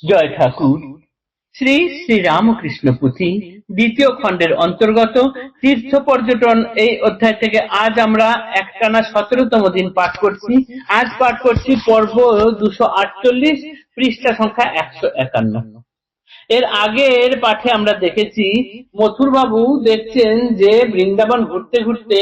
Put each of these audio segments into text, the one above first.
জয় ঠাকুর। শ্রী শ্রী রামকৃষ্ণ পুঁথি দ্বিতীয় খণ্ডের অন্তর্গত তীর্থ পর্যটন এই অধ্যায় থেকে আজ আমরা একটানা 17তম দিন পাঠ করছি। আজ পাঠ করছি পর্ব 248, পৃষ্ঠা সংখ্যা 151। এর আগের পাঠে আমরা দেখেছি মথুর বাবু দেখছেন যে বৃন্দাবন ঘুরতে ঘুরতে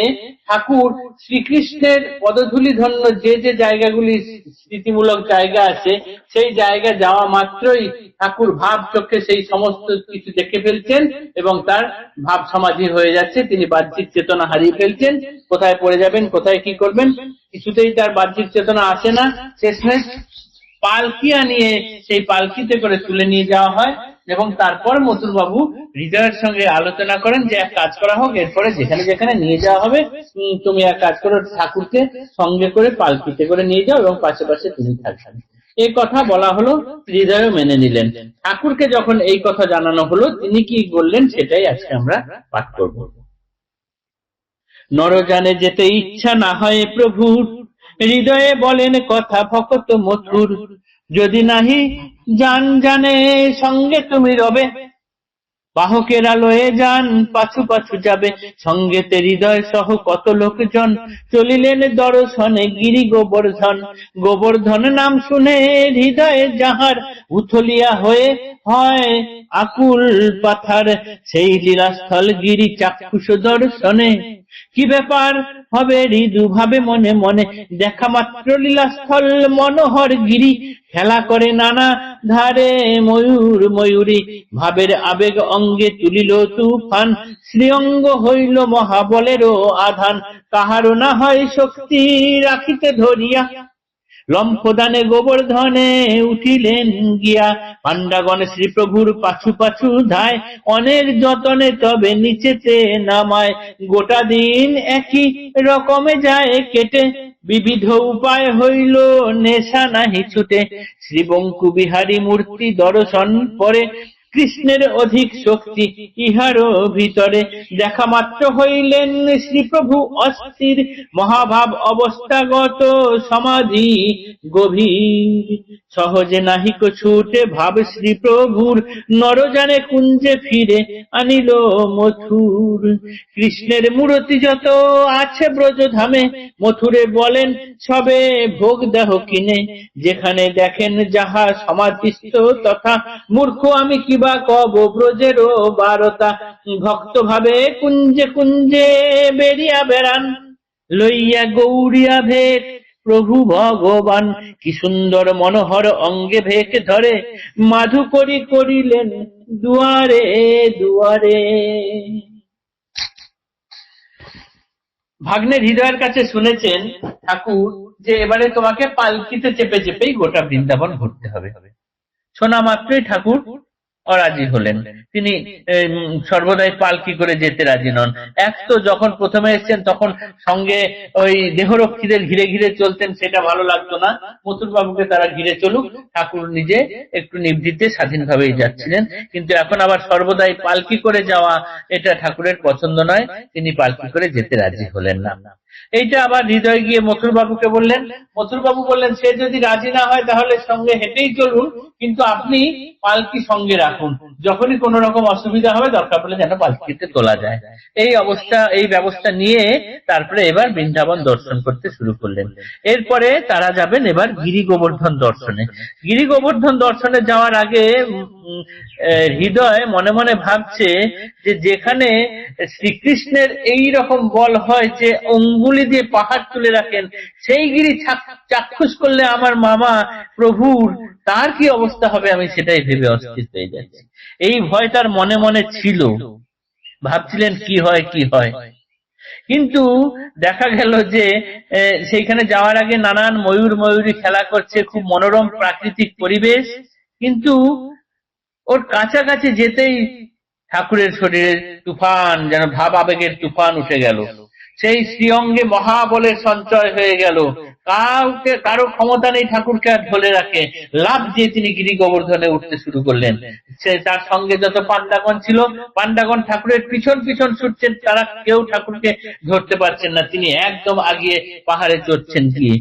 ঠাকুর শ্রীকৃষ্ণের পদধূলি ধন্য যে যে জায়গাগুলি স্মৃতিমূলক জায়গা আছে সেই জায়গা যাওয়া মাত্রই ঠাকুর ভাব চোখে সেই সমস্ত কিছু দেখে ফেলছেন এবং তার ভাব সমাধি হয়ে যাচ্ছে। তিনি বাহ্যিক চেতনা হারিয়ে ফেলছেন। কোথায় পড়ে যাবেন, কোথায় কি করবেন, কিছুতেই তার বাহ্যিক চেতনা আসে না। শেষমেশ পালকি আনিয়ে সেই পালকিতে করে তুলে নিয়ে যাওয়া হয় এবং তারপর মথুর বাবু হৃদয়ের সঙ্গে আলোচনা করেন যে এক কাজ করা হোক, এরপরে যেখানে যেখানে নিয়ে যাওয়া হবে তুমি এক কাজ করো, ঠাকুরকে সঙ্গে করে পালকিতে করে নিয়ে যাও এবং পাশে পাশে তুমি থাকবেন। এই কথা বলা হলো, হৃদয় মেনে নিলেন। ঠাকুরকে যখন এই কথা জানানো হলো তিনি কি বললেন সেটাই আজকে আমরা পাঠ করব। নরজানে যেতে ইচ্ছা না হয় প্রভুর, হৃদয়ে বলেন কথা ভকত মথুর। যদি নাহি জানে সঙ্গে তুমি রবে, বাহকেরা লয়ে যান পাছু পাছু যাবে। সঙ্গেতে হৃদয় সহ কত লোকজন চলিলেন দর্শনে গিরি গোবর্ধন। গোবর্ধন নাম শুনে হৃদয়ে যাহার উথলিয়া হয়ে হয় আকুল পাথার। সেই লীলাস্থল গিরি চাক্ষুষ দর্শনে কি ব্যাপার হবে হৃদু ভাবে মনে মনে। দেখা মাত্র লীলাস্থল মনোহর গিরি, খেলা করে নানা ধারে ময়ূর ময়ূরী। ভাবের আবেগ অঙ্গে তুলিল তুফান, শ্রীঅঙ্গ হইল মহাবলেরও আধান। কাহারও না হয় শক্তি রাখিতে ধরিয়া, লম্ফদানে গোবর্ধনে উঠিলেন গিয়া। পাণ্ডাগণ শ্রীপ্রভুর পাছু পাছু ধায়, অনেক যতনে তবে নিচেতে নামায়। গোটা দিন একই রকমে যায় কেটে, বিবিধ উপায় হইল নেশা নাহি ছুটে। শ্রীবঙ্কু বিহারী মূর্তি দর্শন পরে, কৃষ্ণের অধিক শক্তি ইহারও ভিতরে। দেখা মাত্র হইলেন শ্রীপ্রভু অস্থির, মহাভাব অবস্থাগত সমাধি গভীর। সহজে নাহিক ছুটে ভাব শ্রীপ্রভুর, নরজানে কুঞ্জে ফিরে আনিল মথুর। কৃষ্ণের মূর্তি যত আছে ব্রজধামে, মথুরে বলেন সবে ভোগ দেহ কিনে। যেখানে দেখেন যাহা সমাধিস্থ তথা, মূর্খ আমি কিবা কব ব্রজেরও বারতা। ভক্ত ভাবে কুঞ্জে কুঞ্জে বেরিয়া বেড়ান, লইয়া গৌরিয়া ভেক প্রভু ভগবান। কি সুন্দর মনোহর অঙ্গে ভেক ধরে, মাধু করি করিলেন দুয়ারে দুয়ারে। ভাগ্নের হৃদয়ের কাছে শুনেছেন ঠাকুর যে এবারে তোমাকে পালকিতে চেপে চেপেই গোটা বৃন্দাবন ঘুরতে হবে। শোনা মাত্রই ঠাকুর অরাজি হলেন। তিনি সর্বদাই পালকি করে যেতে রাজি নন। এক তো যখন প্রথমে এসেছেন তখন সঙ্গে ওই দেহরক্ষীদের ঘিরে ঘিরে চলতেন, সেটা ভালো লাগতো না। মথুর বাবুকে তারা ঘিরে চলুক, ঠাকুর নিজে একটু নিভৃতে স্বাধীনভাবেই যাচ্ছিলেন। কিন্তু এখন আবার সর্বদাই পালকি করে যাওয়া এটা ঠাকুরের পছন্দ নয়, তিনি পালকি করে যেতে রাজি হলেন না। এইটা আবার হৃদয় গিয়ে মথুর বাবুকে বললেন। মথুর বাবু বললেন সে যদি রাজি না হয় তাহলে সঙ্গে হেঁটেই চলুন, কিন্তু আপনি পালকি সঙ্গে রাখুন, যখনই কোন রকম অসুবিধা হবে দরকার পড়লে যেন পালকিতে তোলা যায়। এই ব্যবস্থা নিয়ে তারপরে এবার বৃন্দাবন দর্শন করতে শুরু করলেন। এরপরে তারা যাবেন এবার গিরি গোবর্ধন দর্শনে। গিরি গোবর্ধন দর্শনে যাওয়ার আগে হৃদয় মনে মনে ভাবছে যে যেখানে শ্রীকৃষ্ণের এই রকম বল হয় যে অঙ্গুলি দিয়ে পাহাড় তুলে রাখেন, সেই গিরি চাক্ষুষ করলে আমার মামা প্রভুর তার কি অবস্থা হবে, আমি সেটাই ভেবে অস্থির হয়ে যাচ্ছি। এই ভয় তার মনে মনে ছিল, ভাবছিলেন কি হয় কি হয়। কিন্তু দেখা গেল যে সেইখানে যাওয়ার আগে নানান ময়ূর ময়ূরী খেলা করছে, খুব মনোরম প্রাকৃতিক পরিবেশ। কিন্তু ওর কাছাকাছি যেতেই ঠাকুরের শরীরে তুফান, যেন ভাব আবেগের তুফান উঠে গেল। সেই শ্রীঅঙ্গে মহাবলের সঞ্চয় হয়ে গেল। কারো ক্ষমতা নেই ঠাকুরকে আর ধরে রাখে। লাফ দিয়ে তিনি গিরি গোবর্ধনে উঠতে শুরু করলেন। সে তার সঙ্গে যত পাণ্ডাগণ ছিল, পাণ্ডাগণ ঠাকুরের পিছন পিছন ছুটছেন, তারা কেউ ঠাকুরকে ধরতে পারছেন না। তিনি একদম আগিয়ে পাহাড়ে চড়ছেন গিয়ে।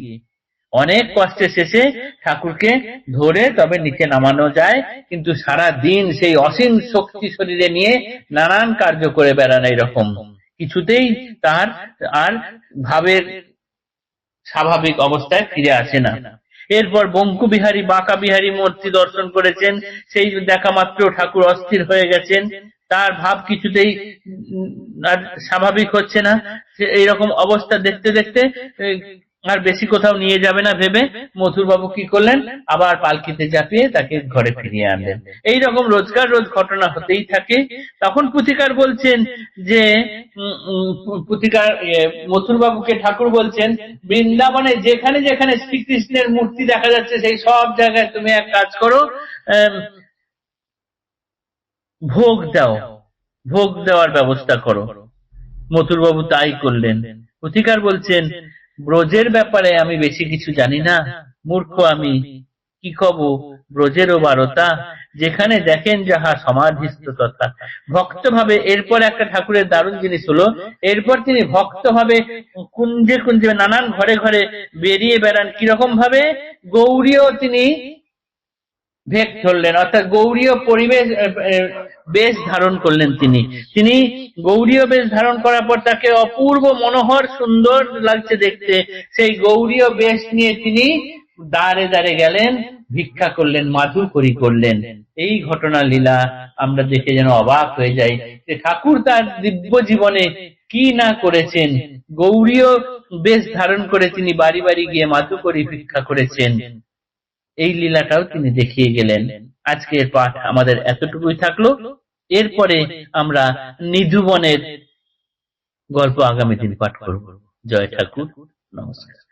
অনেক কষ্টের শেষে ঠাকুরকে ধরে তবে নিচে নামানো যায়, কিন্তু সারা দিন সেই অসীম শক্তি শরীরে নিয়ে নানান কার্য করে বেড়ান, এরকম কিছুতেই তার আর ভাবের স্বাভাবিক অবস্থায় ফিরে আসে না। এরপর বঙ্কু বিহারী বাঁকা বিহারী মূর্তি দর্শন করেছেন, সেই দেখা মাত্র ঠাকুর অস্থির হয়ে গেছেন, তার ভাব কিছুতেই আর স্বাভাবিক হচ্ছে না। এইরকম অবস্থা দেখতে দেখতে আর বেশি কোথাও নিয়ে যাবে না ভেবে মথুর বাবু কি করলেন, আবার পালকিতে চাপিয়ে তাকে ঘরে ফিরিয়ে আনলেন। এইরকম রোজকার রোজ ঘটনা হতেই থাকে। তখন পুথিকার বলছেন যে পুথিকার মথুর বাবুকে ঠাকুর বলছেন, বৃন্দাবনে যেখানে যেখানে শ্রীকৃষ্ণের মূর্তি দেখা যাচ্ছে সেই সব জায়গায় তুমি এক কাজ করো, ভোগ দাও, ভোগ দেওয়ার ব্যবস্থা করো। মথুর বাবু তাই করলেন। পুথিকার বলছেন, ব্রজের ব্যাপারে আমি বেশি কিছু জানি না, মূর্খ আমি, কি কব ব্রজেরও বারতা, যেখানে দেখেন যাহা সমাধিস্থ তথা। ভক্ত ভাবে, এরপর একটা ঠাকুরের দারুণ জিনিস হলো, এরপর তিনি ভক্ত ভাবে কুঞ্জে কুঞ্জে নানান ঘরে ঘরে বেরিয়ে বেড়ান। কিরকম ভাবে? গৌরীয় তিনি ভেগ ধরলেন, অর্থাৎ গৌরীয় পরিবেশ বেশ ধারণ করলেন। তিনি গৌরীয় বেশ ধারণ করার পর তাকে অপূর্ব মনোহর সুন্দর লাগছে দেখতে, সেই গৌরীয় বেশ নিয়ে তিনি দ্বারে দ্বারে গেলেন, ভিক্ষা করলেন, মাধুকরী করলেন। এই ঘটনা লীলা আমরা দেখে যেন অবাক হয়ে যাই যে ঠাকুর তার দিব্য জীবনে কি না করেছেন। গৌরীয় বেশ ধারণ করে তিনি বাড়ি বাড়ি গিয়ে মাধুকরী ভিক্ষা করেছেন, এই লীলাটাও তিনি দেখিয়ে গেলেন। আজকের পাঠ আমাদের এতটুকুই থাকলো। এরপরে আমরা নিধুবনের গল্প আগামী দিন পাঠ করব। জয় ঠাকুর, নমস্কার।